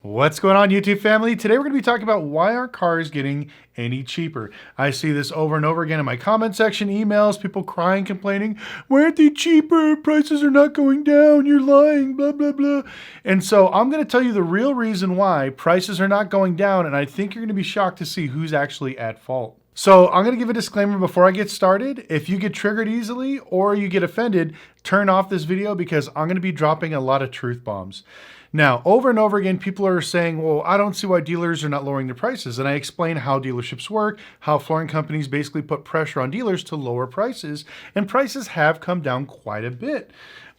What's going on, YouTube family? Today we're going to be talking about why aren't cars getting any cheaper. I see this over and over again in my comment section, emails, people crying, complaining, why aren't they cheaper? Prices are not going down. You're lying, blah, blah, blah. And so I'm going to tell you the real reason why prices are not going down, and I think you're going to be shocked to see who's actually at fault. So I'm going to give a disclaimer before I get started. If you get triggered easily or you get offended, turn off this video because I'm going to be dropping a lot of truth bombs. Now, over and over again, people are saying, well, I don't see why dealers are not lowering their prices. And I explain how dealerships work, how flooring companies basically put pressure on dealers to lower prices, and prices have come down quite a bit.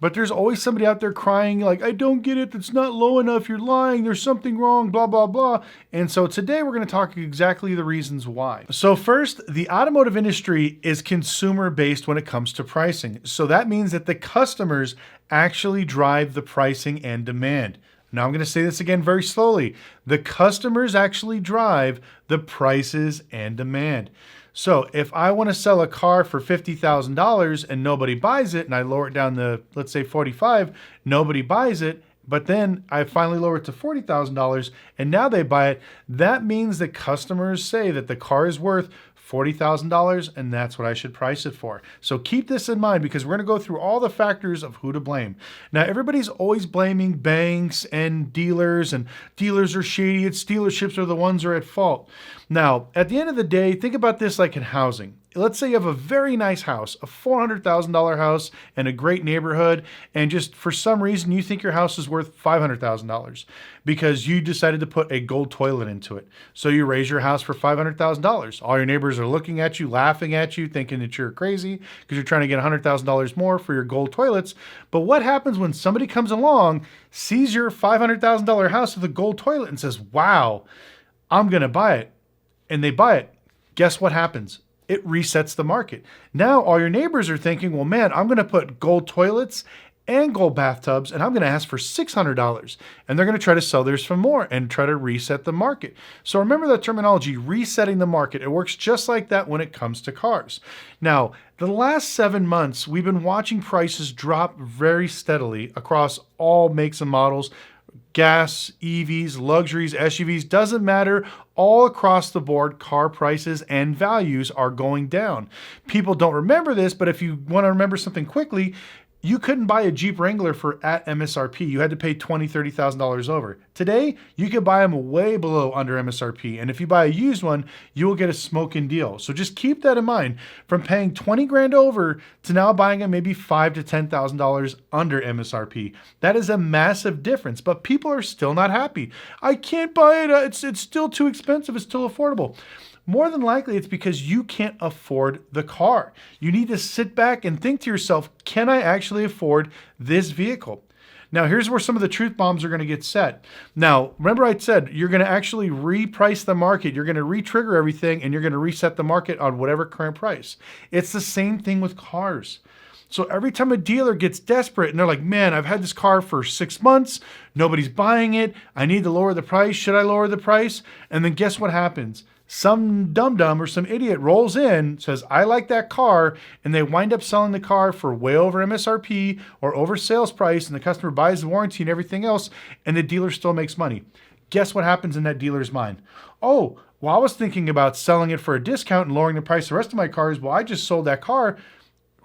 But there's always somebody out there crying like, I don't get it, that's not low enough, you're lying, there's something wrong, blah, blah, blah. And so today we're gonna talk exactly the reasons why. So first, the automotive industry is consumer-based when it comes to pricing. So that means that the customers actually drive the pricing and demand. Now I'm gonna say this again very slowly. The customers actually drive the prices and demand. So if I want to sell a car for $50,000 and nobody buys it, and I lower it down to, let's say 45, nobody buys it, but then I finally lower it to $40,000 and now they buy it, that means that customers say that the car is worth $40,000 and that's what I should price it for. So keep this in mind because we're going to go through all the factors of who to blame. Now, everybody's always blaming banks and dealers are shady. It's dealerships are the ones who are at fault. Now, at the end of the day, think about this like in housing. Let's say you have a very nice house, a $400,000 house in a great neighborhood, and just for some reason you think your house is worth $500,000 because you decided to put a gold toilet into it. So you raise your house for $500,000. All your neighbors are looking at you, laughing at you, thinking that you're crazy because you're trying to get $100,000 more for your gold toilets. But what happens when somebody comes along, sees your $500,000 house with a gold toilet and says, wow, I'm going to buy it. And they buy it. Guess what happens? It resets the market. Now all your neighbors are thinking, well, man, I'm going to put gold toilets and gold bathtubs and I'm going to ask for $600. And they're going to try to sell theirs for more and try to reset the market. So remember that terminology, resetting the market. It works just like that when it comes to cars. Now, the last 7 months, we've been watching prices drop very steadily across all makes and models. Gas, EVs, luxuries, SUVs, doesn't matter. All across the board, car prices and values are going down. People don't remember this, but if you want to remember something quickly, you couldn't buy a Jeep Wrangler for at MSRP. You had to pay $20,000, $30,000 over. Today, you could buy them way below under MSRP. And if you buy a used one, you will get a smoking deal. So just keep that in mind. From paying 20 grand over to now buying them maybe $5,000 to $10,000 under MSRP. That is a massive difference, but people are still not happy. I can't buy it. It's still too expensive. It's still affordable. More than likely, it's because you can't afford the car. You need to sit back and think to yourself, can I actually afford this vehicle? Now, here's where some of the truth bombs are going to get set. Now, remember I said you're going to actually reprice the market. You're going to re-trigger everything, and you're going to reset the market on whatever current price. It's the same thing with cars. So every time a dealer gets desperate and they're like, man, I've had this car for 6 months. Nobody's buying it. I need to lower the price. Should I lower the price? And then guess what happens? Some dum-dum or some idiot rolls in, says, I like that car, and they wind up selling the car for way over MSRP or over sales price, and the customer buys the warranty and everything else, and the dealer still makes money. Guess what happens in that dealer's mind? Oh, well, I was thinking about selling it for a discount and lowering the price of the rest of my cars. Well, I just sold that car.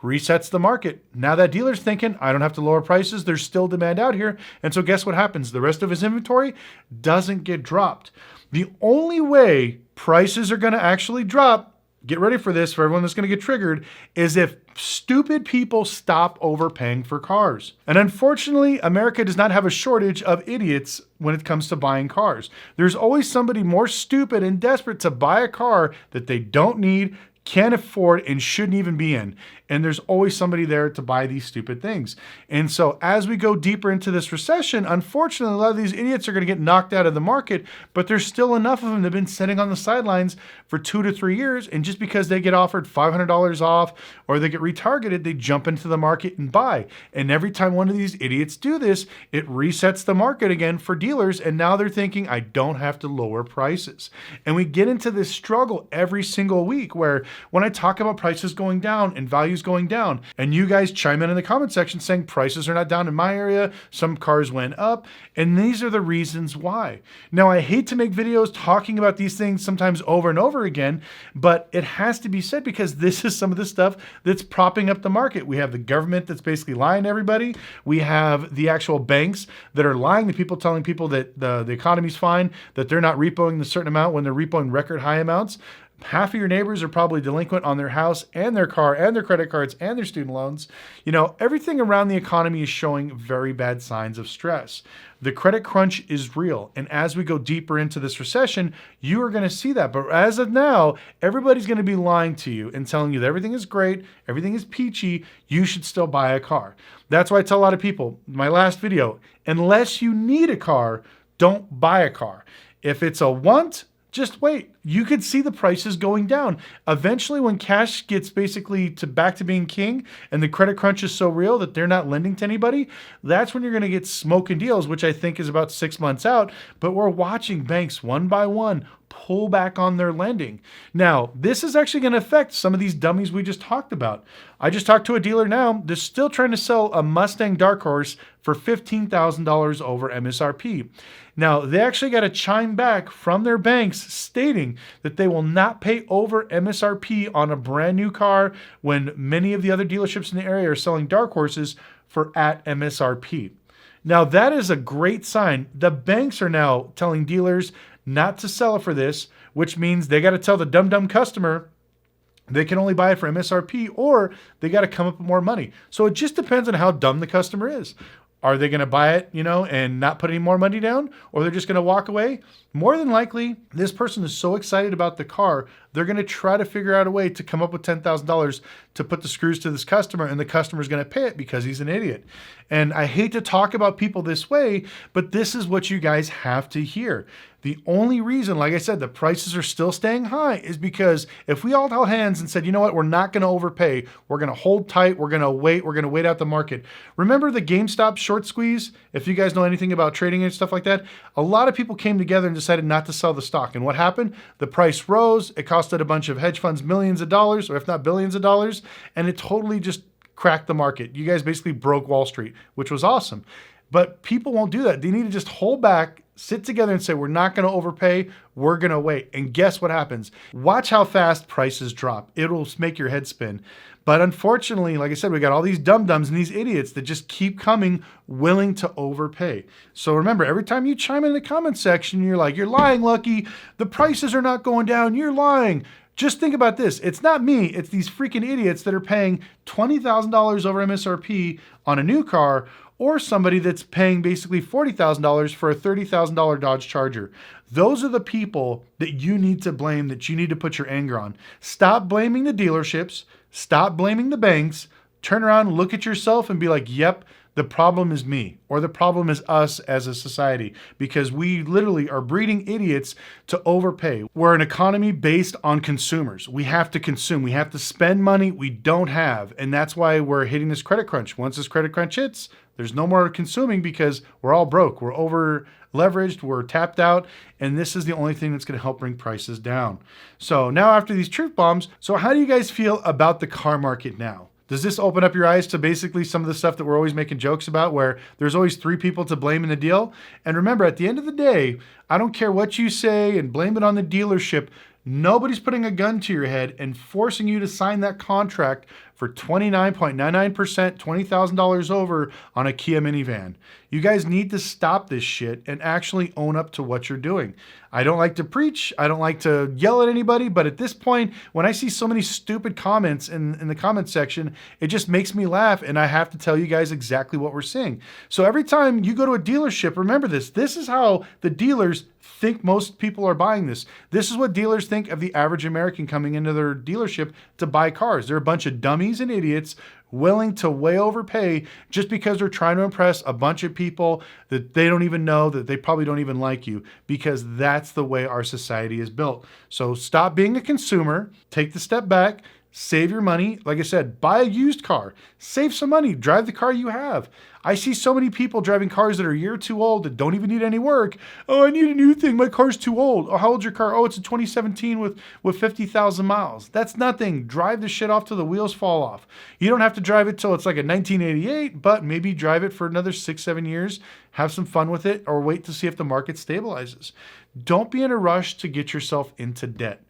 Resets the market. Now that dealer's thinking, I don't have to lower prices. There's still demand out here. And so guess what happens? The rest of his inventory doesn't get dropped. The only way prices are going to actually drop, get ready for this, for everyone that's going to get triggered, is if stupid people stop overpaying for cars. And unfortunately, America does not have a shortage of idiots when it comes to buying cars. There's always somebody more stupid and desperate to buy a car that they don't need, can't afford, and shouldn't even be in. And there's always somebody there to buy these stupid things. And so as we go deeper into this recession, unfortunately, a lot of these idiots are going to get knocked out of the market, but there's still enough of them that have been sitting on the sidelines for 2 to 3 years. And just because they get offered $500 off or they get retargeted, they jump into the market and buy. And every time one of these idiots do this, it resets the market again for dealers. And now they're thinking, I don't have to lower prices. And we get into this struggle every single week where when I talk about prices going down and values going down. And you guys chime in the comment section saying prices are not down in my area, some cars went up, and these are the reasons why. Now, I hate to make videos talking about these things sometimes over and over again, but it has to be said because this is some of the stuff that's propping up the market. We have the government that's basically lying to everybody. We have the actual banks that are lying to people, telling people that the economy's fine, that they're not repoing the certain amount when they're repoing record high amounts. Half of your neighbors are probably delinquent on their house and their car and their credit cards and their student loans. You know, everything around the economy is showing very bad signs of stress. The credit crunch is real. And as we go deeper into this recession, you are going to see that. But as of now, everybody's going to be lying to you and telling you that everything is great, everything is peachy, you should still buy a car. That's why I tell a lot of people, my last video, unless you need a car, don't buy a car. If it's a want, just wait. You could see the prices going down. Eventually, when cash gets basically back to being king and the credit crunch is so real that they're not lending to anybody, that's when you're going to get smoking deals, which I think is about 6 months out. But we're watching banks one by one pull back on their lending. Now, this is actually going to affect some of these dummies we just talked about. I just talked to a dealer now that's still trying to sell a Mustang Dark Horse for $15,000 over MSRP. Now, they actually got a chime back from their banks stating that they will not pay over MSRP on a brand new car when many of the other dealerships in the area are selling Dark Horses for at MSRP. Now, that is a great sign. The banks are now telling dealers not to sell it for this, which means they got to tell the dumb customer they can only buy it for MSRP or they got to come up with more money. So it just depends on how dumb the customer is. Are they going to buy it, and not put any more money down? Or they're just going to walk away? More than likely, this person is so excited about the car, they're going to try to figure out a way to come up with $10,000 to put the screws to this customer, and the customer is going to pay it because he's an idiot. And I hate to talk about people this way, but this is what you guys have to hear. The only reason, like I said, the prices are still staying high is because if we all held hands and said, you know what, we're not going to overpay, we're going to hold tight, we're going to wait out the market. Remember the GameStop short squeeze? If you guys know anything about trading and stuff like that, a lot of people came together and decided not to sell the stock. And what happened? The price rose. It costed a bunch of hedge funds millions of dollars, or if not billions of dollars, and it totally just cracked the market. You guys basically broke Wall Street, which was awesome. But people won't do that. They need to just hold back, sit together and say, we're not going to overpay. We're going to wait. And guess what happens? Watch how fast prices drop. It'll make your head spin. But unfortunately, like I said, we got all these dum-dums and these idiots that just keep coming willing to overpay. So remember, every time you chime in the comment section, you're like, you're lying, Lucky. The prices are not going down. You're lying. Just think about this. It's not me. It's these freaking idiots that are paying $20,000 over MSRP on a new car, or somebody that's paying basically $40,000 for a $30,000 Dodge Charger. Those are the people that you need to blame, that you need to put your anger on. Stop blaming the dealerships. Stop blaming the banks. Turn around, look at yourself and be like, yep, the problem is me, or the problem is us as a society, because we literally are breeding idiots to overpay. We're an economy based on consumers. We have to consume. We have to spend money we don't have. And that's why we're hitting this credit crunch. Once this credit crunch hits, there's no more consuming because we're all broke. We're over leveraged. We're tapped out. And this is the only thing that's going to help bring prices down. So now after these truth bombs, so how do you guys feel about the car market now? Does this open up your eyes to basically some of the stuff that we're always making jokes about, where there's always 3 people to blame in the deal? And remember, at the end of the day, I don't care what you say and blame it on the dealership. Nobody's putting a gun to your head and forcing you to sign that contract for 29.99%, $20,000 over on a Kia minivan. You guys need to stop this shit and actually own up to what you're doing. I don't like to preach. I don't like to yell at anybody. But at this point, when I see so many stupid comments in the comment section, it just makes me laugh. And I have to tell you guys exactly what we're seeing. So every time you go to a dealership, remember this. This is how the dealers think most people are buying this. This is what dealers think of the average American coming into their dealership to buy cars. They're a bunch of dummies and idiots willing to way overpay just because they're trying to impress a bunch of people that they don't even know, that they probably don't even like you, because that's the way our society is built. So stop being a consumer, take the step back, Save your money. Like I said, buy a used car. Save some money. Drive the car you have. I see so many people driving cars that are a year too old that don't even need any work. Oh, I need a new thing. My car's too old. Oh, how old's your car? Oh, it's a 2017 with 50,000 miles. That's nothing. Drive the shit off till the wheels fall off. You don't have to drive it till it's like a 1988, but maybe drive it for another 6-7 years. Have some fun with it, or wait to see if the market stabilizes. Don't be in a rush to get yourself into debt.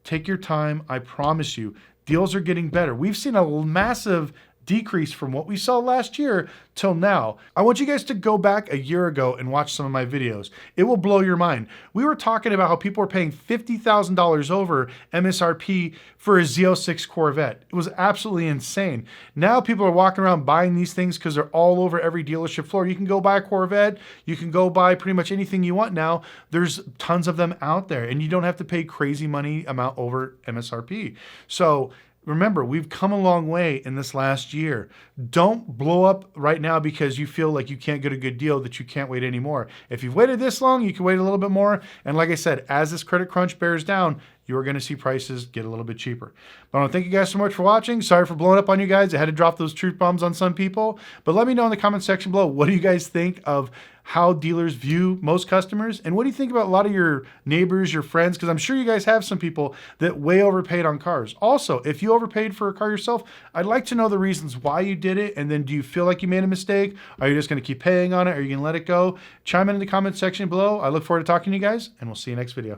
Take your time. I promise you, deals are getting better. We've seen a massive decrease from what we saw last year till now. I want you guys to go back a year ago and watch some of my videos. It will blow your mind. We were talking about how people were paying $50,000 over MSRP for a Z06 Corvette. It was absolutely insane. Now people are walking around buying these things because they're all over every dealership floor. You can go buy a Corvette. You can go buy pretty much anything you want now. There's tons of them out there, and you don't have to pay crazy money amount over MSRP. So remember, we've come a long way in this last year. Don't blow up right now because you feel like you can't get a good deal, that you can't wait anymore. If you've waited this long, you can wait a little bit more. And like I said, as this credit crunch bears down, you're going to see prices get a little bit cheaper. But I want to thank you guys so much for watching. Sorry for blowing up on you guys. I had to drop those truth bombs on some people. But let me know in the comment section below, what do you guys think of how dealers view most customers? And what do you think about a lot of your neighbors, your friends? Because I'm sure you guys have some people that way overpaid on cars. Also, if you overpaid for a car yourself, I'd like to know the reasons why you did it. And then do you feel like you made a mistake? Are you just going to keep paying on it? Are you going to let it go? Chime in the comment section below. I look forward to talking to you guys, and we'll see you next video.